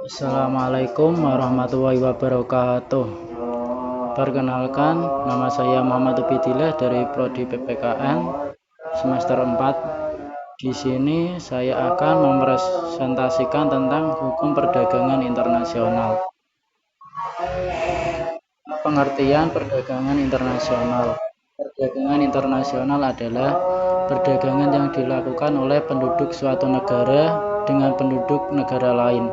Assalamualaikum warahmatullahi wabarakatuh. Perkenalkan, nama saya Muhammad Ubidillah dari Prodi PPKN semester 4. Di sini saya akan mempresentasikan tentang hukum perdagangan internasional. Pengertian perdagangan internasional. Perdagangan internasional adalah perdagangan yang dilakukan oleh penduduk suatu negara dengan penduduk negara lain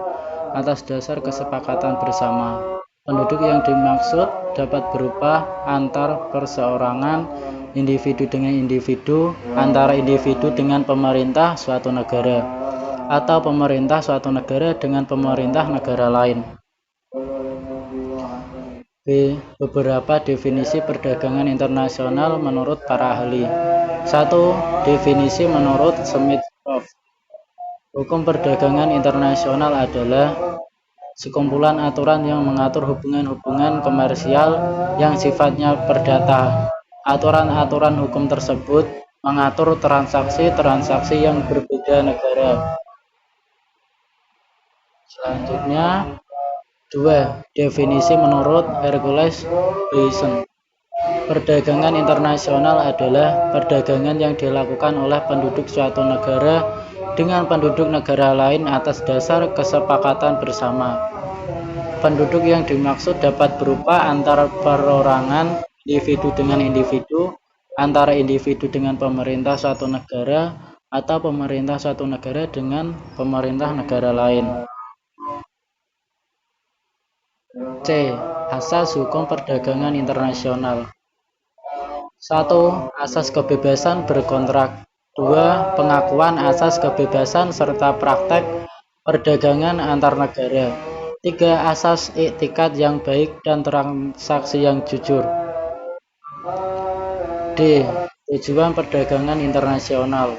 atas dasar kesepakatan bersama. Penduduk yang dimaksud dapat berupa antar perseorangan, individu dengan individu, antara individu dengan pemerintah suatu negara, atau pemerintah suatu negara dengan pemerintah negara lain. B. Beberapa definisi perdagangan internasional menurut para ahli. 1. Definisi menurut Smith-Croft. Hukum perdagangan internasional adalah sekumpulan aturan yang mengatur hubungan-hubungan komersial yang sifatnya perdata. Aturan-aturan hukum tersebut mengatur transaksi-transaksi yang berbeda negara. Selanjutnya, 2. Definisi menurut Hercules Basin. Perdagangan internasional adalah perdagangan yang dilakukan oleh penduduk suatu negara dengan penduduk negara lain atas dasar kesepakatan bersama. Penduduk yang dimaksud dapat berupa antara perorangan, individu dengan individu, antara individu dengan pemerintah suatu negara, atau pemerintah suatu negara dengan pemerintah negara lain. C. Asas hukum perdagangan internasional. 1. Asas kebebasan berkontrak. 2. Pengakuan asas kebebasan serta praktek perdagangan antar negara. 3. Asas iktikad yang baik dan transaksi yang jujur. D. Tujuan perdagangan internasional.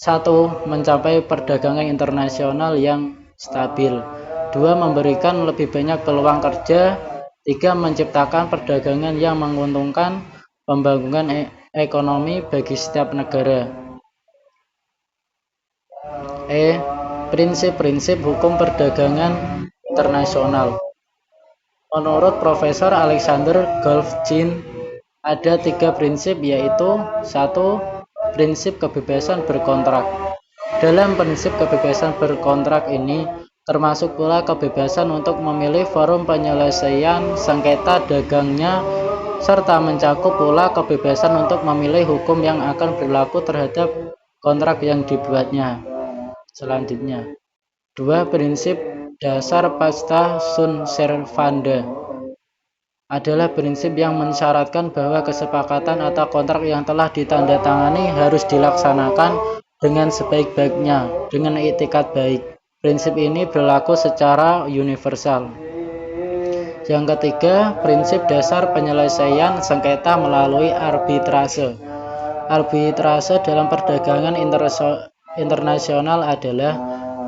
1. Mencapai perdagangan internasional yang stabil. 2. Memberikan lebih banyak peluang kerja. 3. Menciptakan perdagangan yang menguntungkan pembangunan ekonomi bagi setiap negara. E. Prinsip-prinsip hukum perdagangan internasional. Menurut Profesor Alexander Golfgin, ada 3 prinsip, yaitu 1. Prinsip kebebasan berkontrak. Dalam prinsip kebebasan berkontrak ini termasuk pula kebebasan untuk memilih forum penyelesaian sengketa dagangnya, serta mencakup pula kebebasan untuk memilih hukum yang akan berlaku terhadap kontrak yang dibuatnya. Selanjutnya, 2. Prinsip dasar pacta sunt servanda adalah prinsip yang mensyaratkan bahwa kesepakatan atau kontrak yang telah ditandatangani harus dilaksanakan dengan sebaik-baiknya, dengan iktikad baik. Prinsip ini berlaku secara universal. Yang ketiga, prinsip dasar penyelesaian sengketa melalui arbitrase. Arbitrase dalam perdagangan internasional adalah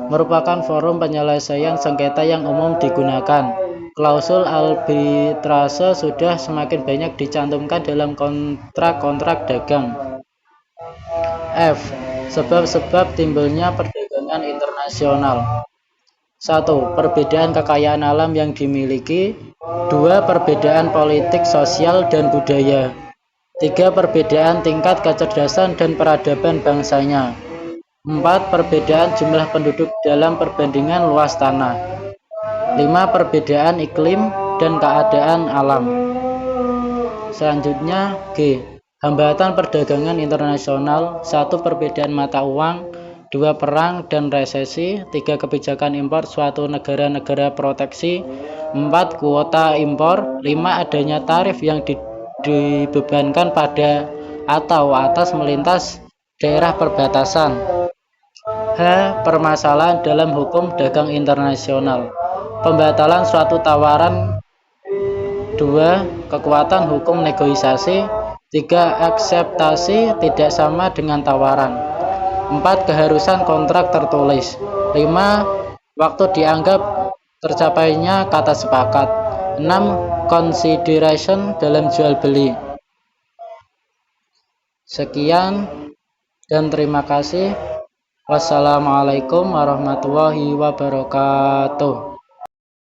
merupakan forum penyelesaian sengketa yang umum digunakan. Klausul arbitrase sudah semakin banyak dicantumkan dalam kontrak-kontrak dagang. F. Sebab-sebab timbulnya perdagangan internasional. 1. Perbedaan kekayaan alam yang dimiliki. 2. Perbedaan politik, sosial, dan budaya. 3. Perbedaan tingkat kecerdasan dan peradaban bangsanya. 4. Perbedaan jumlah penduduk dalam perbandingan luas tanah. 5. Perbedaan iklim dan keadaan alam. Selanjutnya, G. Hambatan perdagangan internasional. 1. Perbedaan mata uang. 2. Perang dan resesi. 3. Kebijakan impor suatu negara-negara proteksi. 4. Kuota impor. 5. Adanya tarif yang dibebankan pada atau atas melintas daerah perbatasan. H. Permasalahan dalam hukum dagang internasional. Pembatalan suatu tawaran. 2. Kekuatan hukum negosiasi. 3. Akseptasi tidak sama dengan tawaran. 4. Keharusan kontrak tertulis. 5. Waktu dianggap tercapainya kata sepakat. 6. Consideration dalam jual beli. Sekian dan terima kasih. Wassalamualaikum warahmatullahi wabarakatuh.